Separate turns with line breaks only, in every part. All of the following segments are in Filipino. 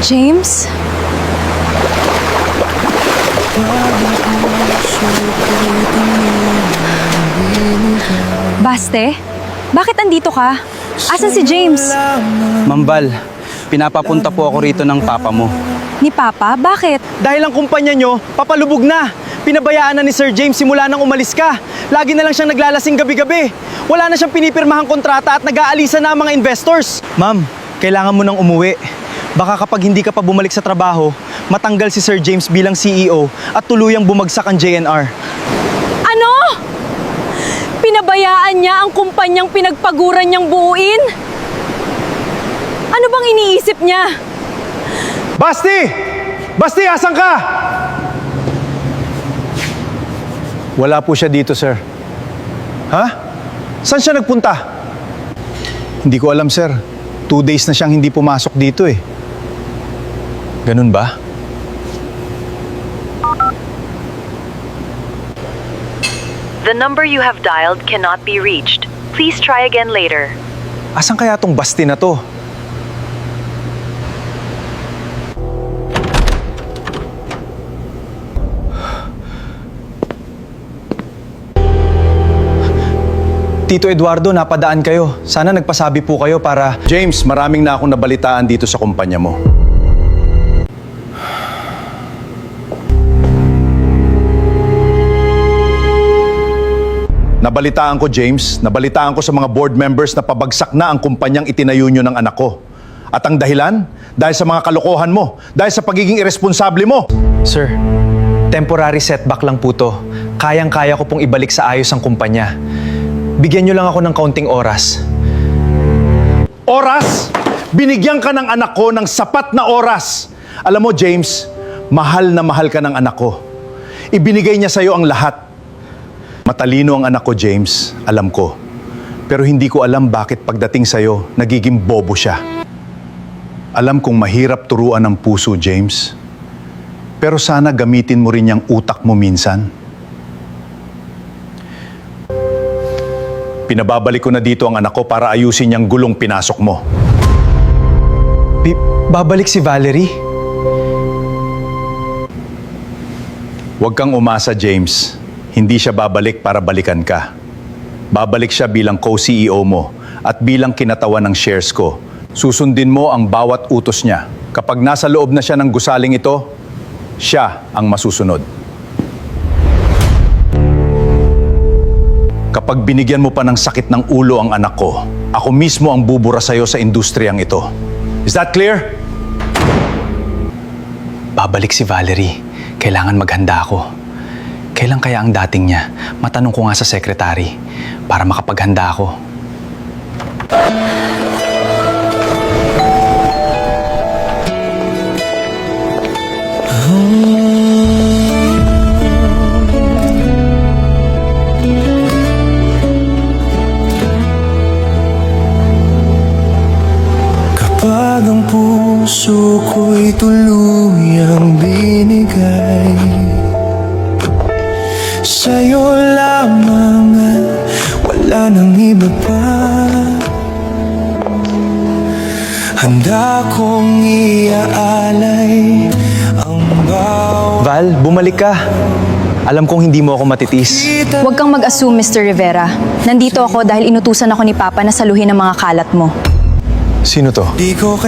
James? Baste? Bakit andito ka? Asan si James?
Ma'am Val, pinapapunta po ako rito ng papa mo.
Ni Papa? Bakit?
Dahil ang kumpanya nyo, papalubog na. Pinabayaan na ni Sir James simula nang umalis ka. Lagi na lang siyang naglalasing gabi-gabi. Wala na siyang pinipirmahang kontrata at nag-aalisa na ang mga investors. Ma'am, kailangan mo nang umuwi. Baka kapag hindi ka pa bumalik sa trabaho, matanggal si Sir James bilang CEO at tuluyang bumagsak ang JNR.
Ano? Pinabayaan niya ang kumpanyang pinagpaguran niyang buuin? Ano bang iniisip niya?
Basti! Basti, asan ka? Wala po siya dito, sir. Ha? Saan siya nagpunta? Hindi ko alam, sir. 2 days na siyang hindi pumasok dito eh. Ganun ba?
The number you have dialed cannot be reached. Please try again later.
Asan kaya tong Basti na to? Tito Eduardo, napadaan kayo. Sana nagpasabi po kayo para... James, maraming na akong nabalitaan dito sa kumpanya mo. Nabalitaan ko, James, nabalitaan ko sa mga board members na pabagsak na ang kumpanyang itinayo nyo ng anak ko. At ang dahilan? Dahil sa mga kalokohan mo, dahil sa pagiging irresponsable mo. Sir, temporary setback lang po to. Kayang-kaya ko pong ibalik sa ayos ang kumpanya. Bigyan nyo lang ako ng kaunting oras. Oras? Binigyan ka ng anak ko ng sapat na oras. Alam mo, James, mahal na mahal ka ng anak ko. Ibinigay niya sa'yo ang lahat. Matalino ang anak ko, James. Alam ko. Pero hindi ko alam bakit pagdating sa'yo, nagiging bobo siya. Alam kong mahirap turuan ng puso, James. Pero sana gamitin mo rin yung utak mo minsan. Pinababalik ko na dito ang anak ko para ayusin yung gulong pinasok mo. Babalik si Valerie? Huwag kang umasa, James. Hindi siya babalik para balikan ka. Babalik siya bilang co-CEO mo at bilang kinatawan ng shares ko. Susundin mo ang bawat utos niya. Kapag nasa loob na siya ng gusaling ito, siya ang masusunod. Kapag binigyan mo pa ng sakit ng ulo ang anak ko, ako mismo ang bubura sa'yo sa industriyang ito. Is that clear? Babalik si Valerie. Kailangan maghanda ako. Kailan kaya ang dating niya? Matanong ko nga sa sekretary para makapaghanda ako.
Kapag ang puso ko'y tuluyang binigay sa'yo lamang at wala nang iba pa, handa kong iaalay ang bawat...
Val, bumalik ka. Alam kong hindi mo ako matitis.
Huwag kang mag-assume, Mr. Rivera. Nandito ako dahil inutusan ako ni Papa na saluhin ang mga kalat mo.
Sino to?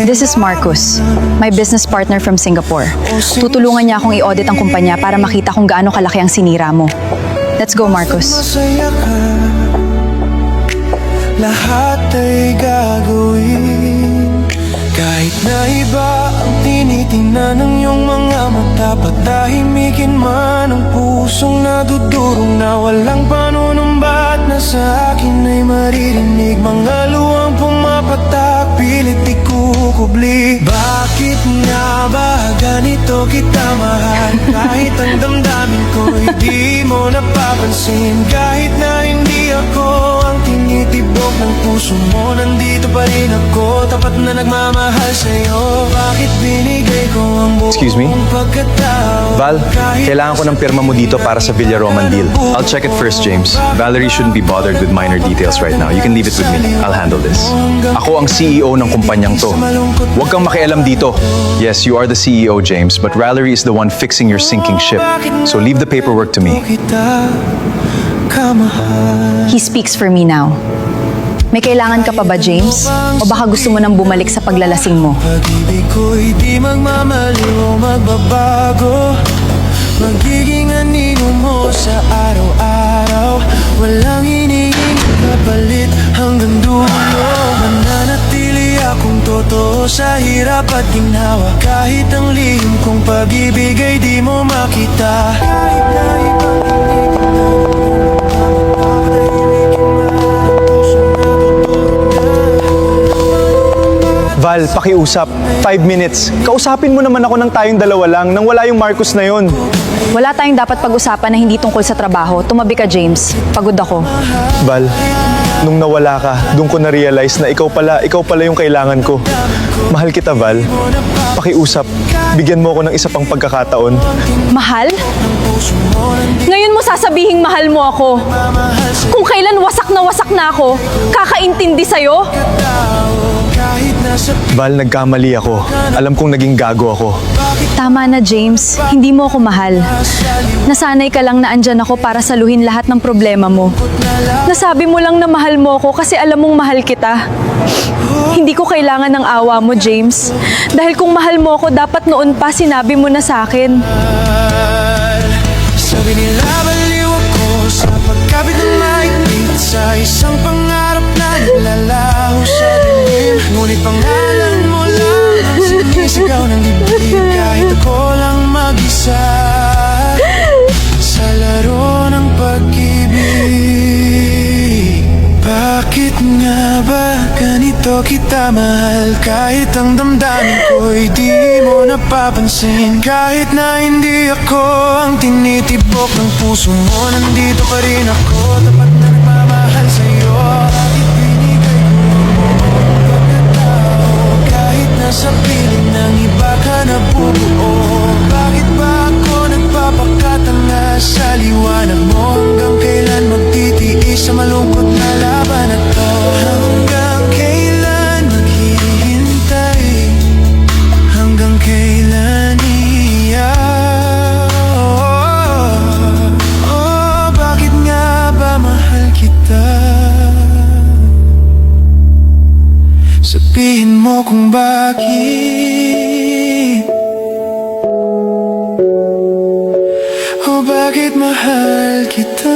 This is Marcus, my business partner from Singapore. Tutulungan niya akong i-audit ang kumpanya para makita kung gaano kalaki ang sinira mo. Let's go, Marcus.
Masaya ka, lahat ay gagawin. Kahit na iba ang tinitingnan ng iyong mga mata, patahimikin man ang pusong nadudurog na walang panunumbat na sa akin ay maririnig. Mga luwang pumapatak, pilit ikukubli. Bakit nga ba ganito kita mahal? Kahit ang damdamin ko'y di mo napapansin. Kahit na hindi ako ang tinitingnan tinitibok ng puso mo, nandito pa rin ako, tapat na nagmamahal sa'yo. Bakit binigay ko ang buong
Excuse me?
pagkatao?
Val,
Kahit
kailangan ko ng pirma mo dito para sa Villaroman deal. I'll check it first, James. Valerie shouldn't be bothered with minor details right now. You can leave it with me. I'll handle this. Ako ang CEO ng kumpanyang to. Huwag kang makialam dito. Yes, you are the CEO, James, but Valerie is the one fixing your sinking ship. So leave the paperwork to me.
kita kamahal.
He speaks for me now. May kailangan ka pa ba, James? O baka gusto mo nang bumalik sa paglalasing mo?
Pag-ibig ko'y di magmamaliw o magbabago. Magiging anino mo sa araw-araw. Walang hinihingi kapalit hanggang dulo. Mananatili akong totoo sa hirap at ginhawa. Kahit ang lihim kong pag-ibig ay di mo makita. Kahit na ibang hindi ka
Val, pakiusap. 5 minutes. Kausapin mo naman ako ng tayong dalawa lang nang wala yung Marcos na yun.
Wala tayong dapat pag-usapan na hindi tungkol sa trabaho. Tumabi ka, James. Pagod ako.
Val, nung nawala ka, doon ko na-realize na ikaw pala yung kailangan ko. Mahal kita, Val. Pakiusap, bigyan mo ako ng isa pang pagkakataon.
Mahal? Ngayon mo sasabihing mahal mo ako. Kung kailan wasak na ako, kakaintindi sa'yo?
kahit nasa
Val, nagkamali ako. Alam kong naging gago ako.
Tama na, James. Hindi mo ako mahal. Nasanay ka lang na andyan ako para saluhin lahat ng problema mo. Nasabi mo lang na mahal mo ako kasi alam mong mahal kita. Hindi ko kailangan ng awa mo, James. Dahil kung mahal mo ako, dapat noon pa sinabi mo na sa akin.
sabi nila baliw ako sa pagkabit ng maigpit sa isang pangarap na nilalaho sa dilim. Ngunit pangalan mo lang ang sinisigaw ng dibdib. Kahit ako lang mag-isa sa laro ng pag-ibig. Bakit nga ba ganito kita mahal? Kahit ang damdamin ko'y di mo napapansin. Kahit na hindi ako ang tinitibok ng puso mo, nandito pa rin ako, tapat na nagmamahal sa'yo. Bakit binigay ko ang buong pagkatao? Kahit nasa piling ng iba ka nabubuo. Bakit ba ako nagpapakatanga sa liwanag mo? Hanggang kailan magtitiis sa malungkot na laban na to? Hanggang kailan maghihintay? Hanggang kailan iiyak? Oh, bakit nga ba mahal kita? Sabihin mo kung bakit. Oh, bakit mahal kita?